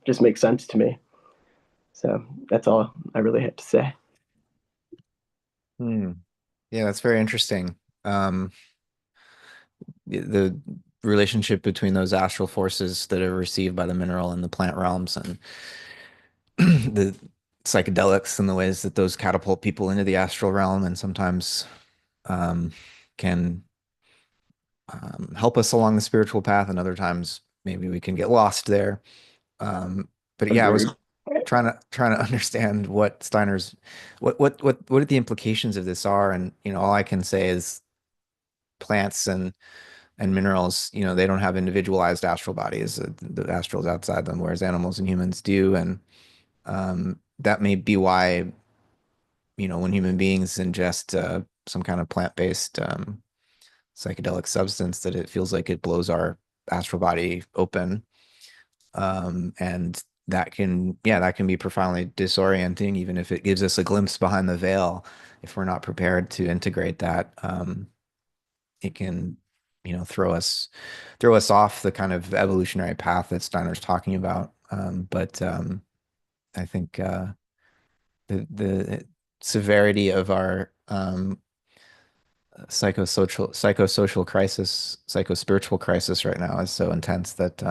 just makes sense to me. So that's all I really have to say. Yeah, that's very interesting. The relationship between those astral forces that are received by the mineral and the plant realms, and the psychedelics and the ways that those catapult people into the astral realm and sometimes can help us along the spiritual path, and other times maybe we can get lost there. But yeah, I was Agreed. trying to understand what Steiner's what the implications of this are, and all I can say is plants and minerals, they don't have individualized astral bodies. The astral's outside them, whereas animals and humans do, and that may be why when human beings ingest some kind of plant-based psychedelic substance, that it feels like it blows our astral body open. And that can be profoundly disorienting, even if it gives us a glimpse behind the veil. If we're not prepared to integrate that, it can, throw us off the kind of evolutionary path that Steiner's talking about. But I think the severity of our psychosocial crisis, psychospiritual crisis right now is so intense that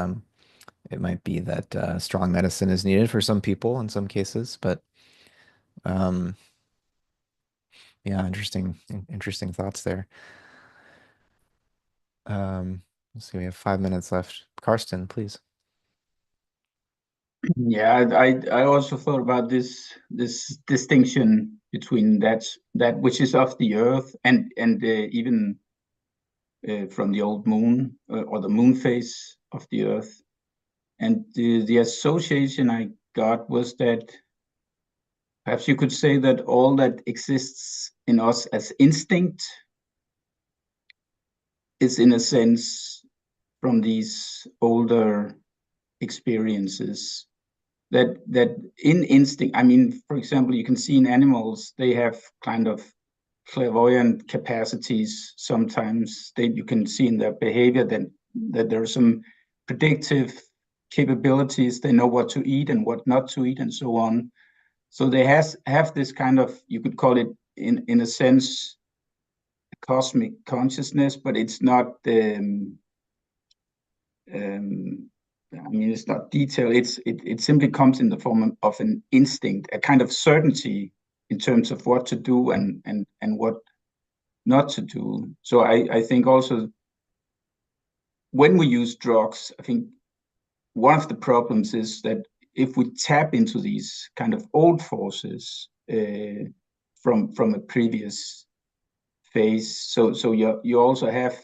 it might be that strong medicine is needed for some people in some cases, but um, yeah, interesting thoughts there. Let's see, we have 5 minutes left. Karsten, please. Yeah, I also thought about this distinction between that which is of the earth and even from the old moon or the moon phase of the earth. And the association I got was that perhaps you could say that all that exists in us as instinct is, in a sense, from these older experiences. That in instinct, I mean, for example, you can see in animals, they have kind of clairvoyant capacities. Sometimes you can see in their behavior that there are some predictive capabilities. They know what to eat and what not to eat and so on. So they have this kind of, you could call it in a sense, cosmic consciousness, but it's not I mean, it's not detail. It simply comes in the form of an instinct, a kind of certainty in terms of what to do and what not to do. So I think also when we use drugs, I think one of the problems is that if we tap into these kind of old forces from a previous phase, so you also have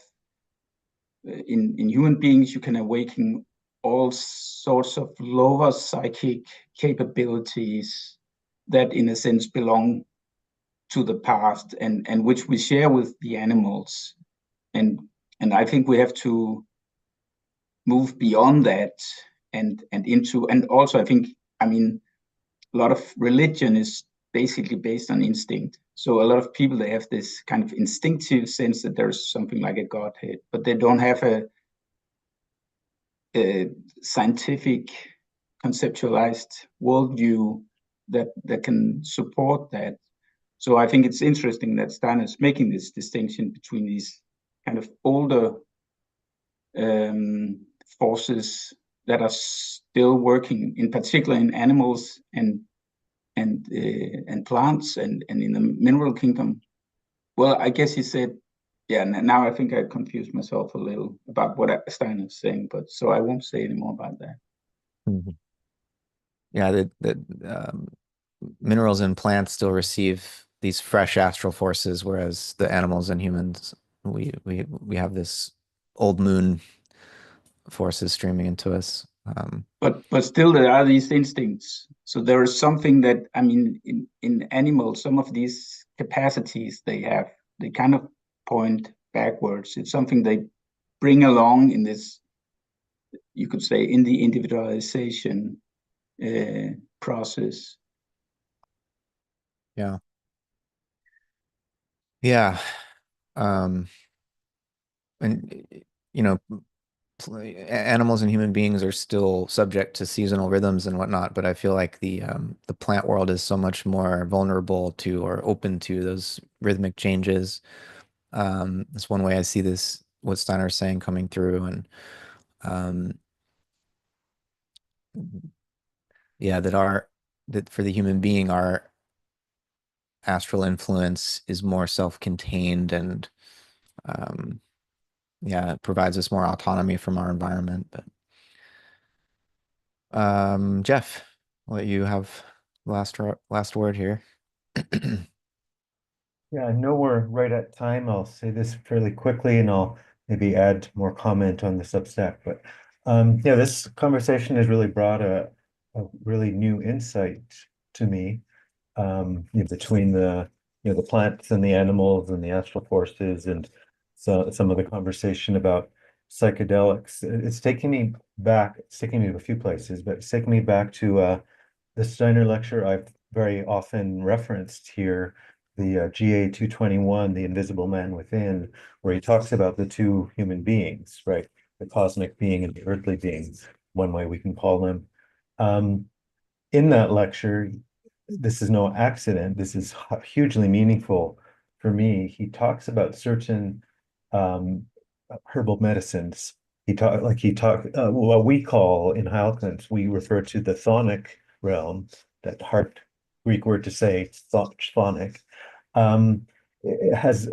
in human beings, you can awaken all sorts of lower psychic capabilities that, in a sense, belong to the past and which we share with the animals. And I think we have to move beyond that and into, and also I think, I mean, a lot of religion is basically based on instinct. So a lot of people, they have this kind of instinctive sense that there's something like a godhead, but they don't have a scientific conceptualized worldview that can support that. So I think it's interesting that Steiner is making this distinction between these kind of older forces that are still working, in particular in animals and plants and in the mineral kingdom. Well, I guess he said, yeah. Now I think I confused myself a little about what Steiner is saying, but so I won't say any more about that. Mhm. Yeah, the minerals and plants still receive these fresh astral forces, whereas the animals and humans, we have this old moon forces streaming into us. But still, there are these instincts. So there is something that, I mean, in animals, some of these capacities they have, they kind of point backwards. It's something they bring along in this, you could say, in the individualization process. Yeah. Yeah. Um, and animals and human beings are still subject to seasonal rhythms and whatnot, but I feel like the plant world is so much more vulnerable to or open to those rhythmic changes. That's one way I see this, what Steiner is saying coming through, and um, yeah, that for the human being, astral influence is more self-contained and yeah, it provides us more autonomy from our environment. But Jeff, I'll let you have last word here. Yeah, I know we're right at time. I'll say this fairly quickly and I'll maybe add more comment on the Substack. But yeah, this conversation has really brought a really new insight to me, between the plants and the animals and the astral forces and some of the conversation about psychedelics. It's taking me back, it's taking me to a few places, but it's taking me back to the Steiner lecture I've very often referenced here, the GA 221, The Invisible Man Within, where he talks about the two human beings, right? The cosmic being and the earthly being, one way we can call them. In that lecture, this is no accident. This is hugely meaningful for me. He talks about certain herbal medicines. What we call in Heilkunst, we refer to the chthonic realm, that hard Greek word to say, chthonic. It has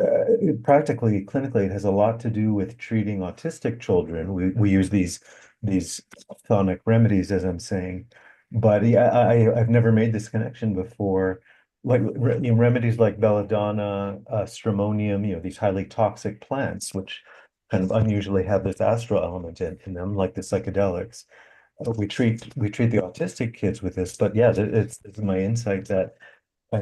practically, clinically, it has a lot to do with treating autistic children. We use these chthonic remedies, as I'm saying, but yeah, I've never made this connection before. Like remedies like belladonna, stramonium, these highly toxic plants, which kind of unusually have this astral element in them, like the psychedelics. We treat the autistic kids with this, but yeah, it's my insight that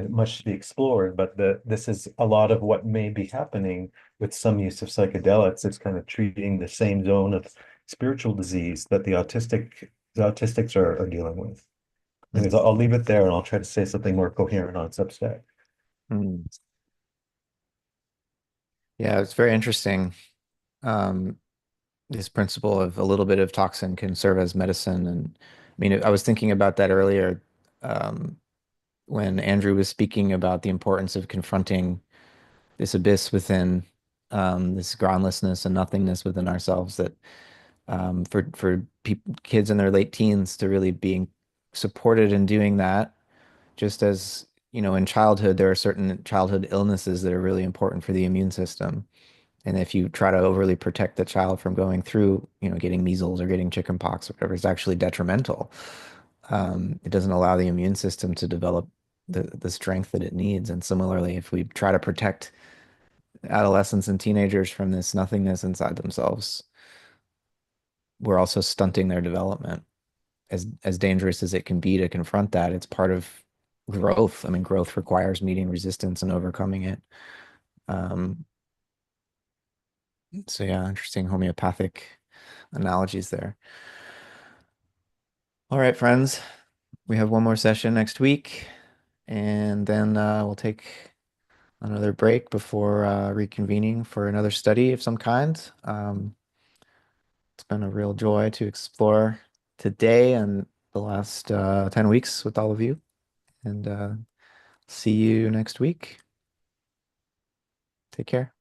much to be explored. But this is a lot of what may be happening with some use of psychedelics. It's kind of treating the same zone of spiritual disease that the autistics are dealing with. Anyways, I'll leave it there and I'll try to say something more coherent on Substack. Yeah, it's very interesting. This principle of a little bit of toxin can serve as medicine. And I mean, I was thinking about that earlier when Andrew was speaking about the importance of confronting this abyss within, this groundlessness and nothingness within ourselves, that for kids in their late teens to really being supported in doing that, just as, in childhood, there are certain childhood illnesses that are really important for the immune system. And if you try to overly protect the child from going through, getting measles or getting chicken pox or whatever, it's actually detrimental. It doesn't allow the immune system to develop the strength that it needs. And similarly, if we try to protect adolescents and teenagers from this nothingness inside themselves, we're also stunting their development. As dangerous as it can be to confront that, it's part of growth. I mean, growth requires meeting resistance and overcoming it. So yeah, interesting homeopathic analogies there. All right, friends, we have one more session next week, and then we'll take another break before reconvening for another study of some kind. It's been a real joy to explore today and the last 10 weeks with all of you, and see you next week. Take care.